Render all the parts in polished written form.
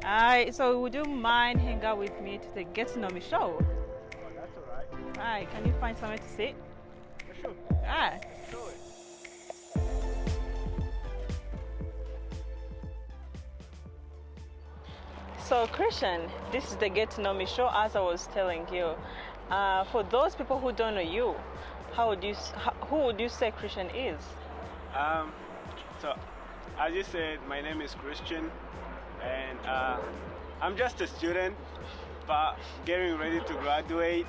Alright, so would you mind hang out with me to the Get to Know Me show? Oh, that's alright. Alright, can you find somewhere to sit? For sure. Alright. Do it. So Christian, this is the Get to Know Me show, as I was telling you. For those people who don't know you, who would you say Christian is? Um, so, as you said, my name is Christian, and I'm just a student, but getting ready to graduate.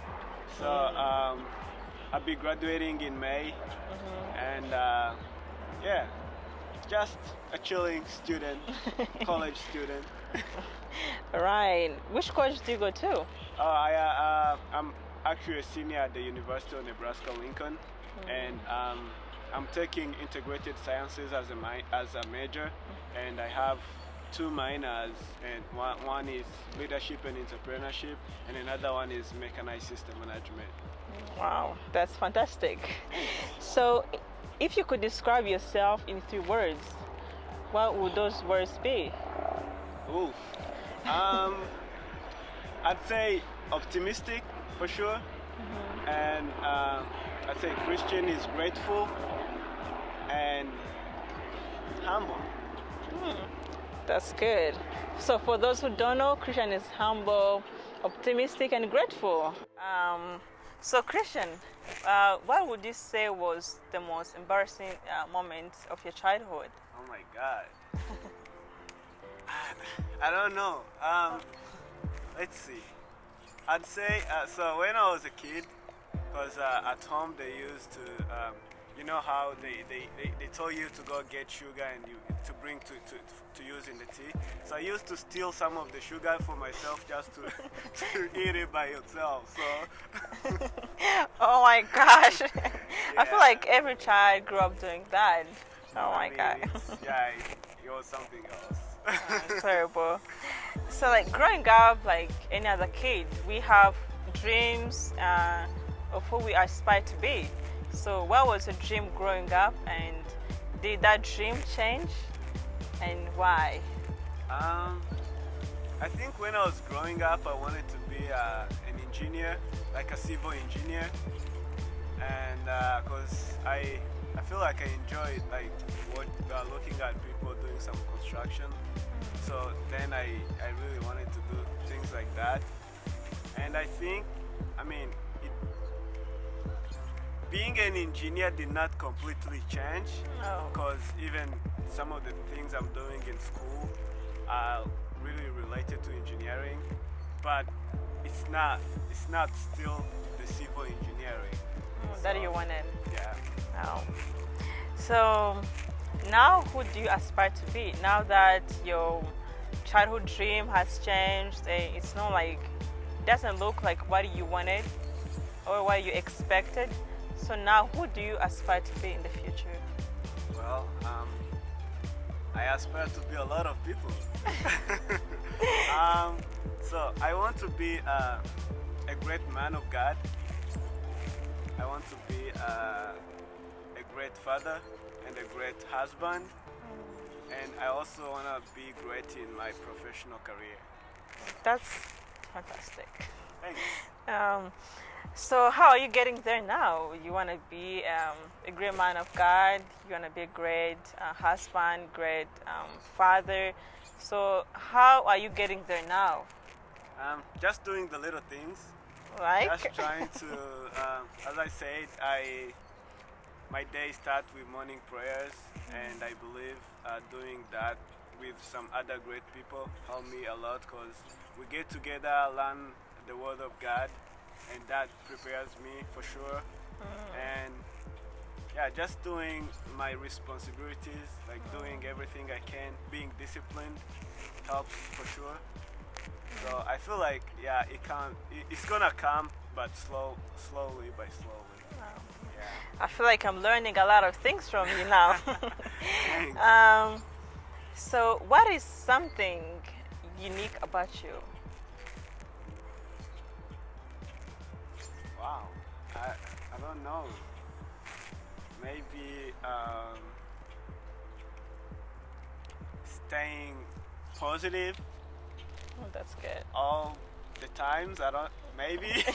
So, I'll be graduating in May, and yeah, just a chilling student, college student. Right. Which college do you go to? I'm actually a senior at the University of Nebraska-Lincoln, and I'm taking integrated sciences as a major, and I have two minors, and one is leadership and entrepreneurship, and another one is mechanized system management. Wow, that's fantastic. So, if you could describe yourself in 3 words, what would those words be? Oof. I'd say optimistic for sure, and I'd say Christian is grateful and humble. That's good. So, for those who don't know, Christian is humble, optimistic, and grateful. So, Christian, what would you say was the most embarrassing moment of your childhood? Oh my God. I don't know. Let's see. I'd say so. When I was a kid, because at home they used to, you know how they told you to go get sugar and to bring to use in the tea. So I used to steal some of the sugar for myself just to to eat it by itself. So. Oh my gosh. I feel Yeah. like every child grew up doing that. Oh I my mean, God. Yeah, it was something else. Terrible. So, like growing up, like any other kid, we have dreams of who we aspire to be. So, what was your dream growing up, and did that dream change, and why? I think when I was growing up, I wanted to be an engineer, like a civil engineer, and because I feel like I enjoyed like looking at people doing some construction. So then I really wanted to do things like that, and I think, I mean, being an engineer did not completely change, Oh. because even some of the things I'm doing in school are really related to engineering, but it's not still the civil engineering. That you wanted. Yeah. Oh. So now, who do you aspire to be? Now that your childhood dream has changed, it's not like, doesn't look like what you wanted or what you expected. So now, who do you aspire to be in the future? Well, I aspire to be a lot of people. So I want to be a great man of God. I want to be a great father and a great husband. And I also want to be great in my professional career. That's fantastic. Thanks. So how are you getting there now? You want to be a great man of God. You want to be a great husband, great father. So how are you getting there now? Just doing the little things. Like? Just trying to, as I said, my day starts with morning prayers, and I believe doing that with some other great people help me a lot, because we get together, learn the Word of God, and that prepares me for sure. And yeah, just doing my responsibilities, like doing everything I can, being disciplined helps for sure. So I feel like, yeah, it's gonna come, but slowly by slowly. Yeah. I feel like I'm learning a lot of things from you now. Thanks. So what is something unique about you? Wow, I don't know. Maybe staying positive Oh, that's good. All the times, I don't, maybe.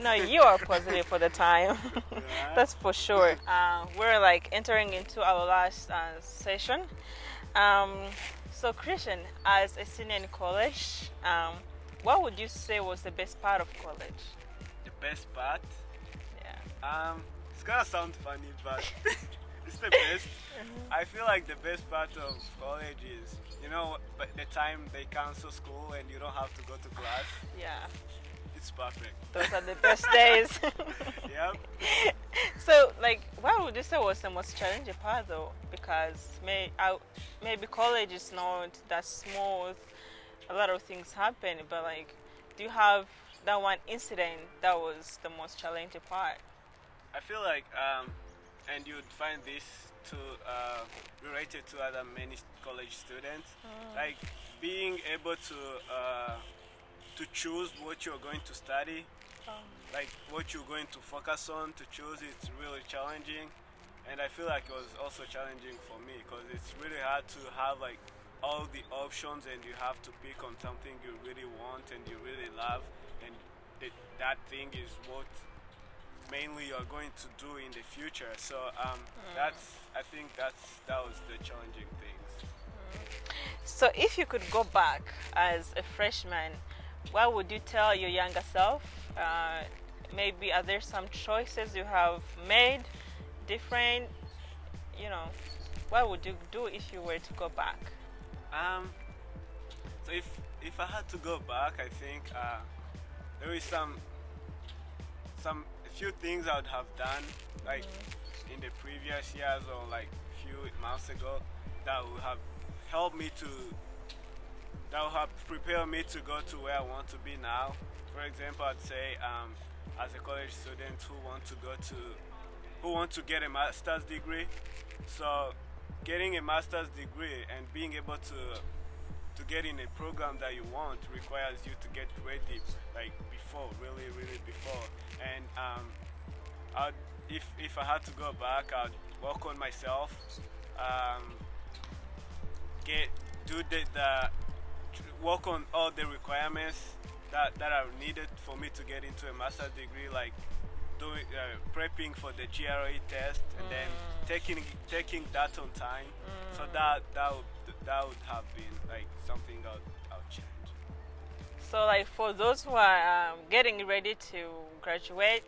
No, you are positive for the time. Yeah. That's for sure. We're like entering into our last session. Um, so, Christian, as a senior in college, what would you say was the best part of college? The best part? Yeah. It's gonna sound funny, but it's the best. I feel like the best part of college is, but the time they cancel school and you don't have to go to class. Yeah. It's perfect. Those are the best days. Yep. So, like, what would you say was the most challenging part, though? Because maybe college is not that smooth. A lot of things happen, but like, do you have that one incident that was the most challenging part? I feel like, and you'd find this to related to other many college students, like being able to choose what you're going to study, like what you're going to focus on to choose. It's really challenging, and I feel like it was also challenging for me because it's really hard to have like all the options and you have to pick on something you really want and you really love, and that thing is what mainly you're going to do in the future. So I think that was the challenging things. So, if you could go back as a freshman, what would you tell your younger self? Maybe are there some choices you have made different? What would you do if you were to go back? So if I had to go back, I think there is some few things I would have done like in the previous years or like few months ago that would have helped me that would have prepared me to go to where I want to be now. For example, I'd say as a college student who want to get a master's degree, so getting a master's degree and being able to get in a program that you want requires you to get ready like before, really before. And if I had to go back, I'd work on myself, work on all the requirements that are needed for me to get into a master's degree, like doing prepping for the GRE test and then taking that on time. So that would have been like something I'll change. So, like, for those who are getting ready to graduate,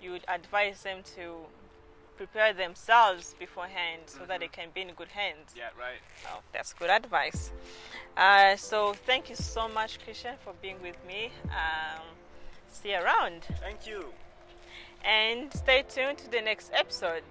you would advise them to prepare themselves beforehand so that they can be in good hands. Yeah, right. Oh, that's good advice. So, thank you so much, Christian, for being with me. See you around. Thank you. And stay tuned to the next episode.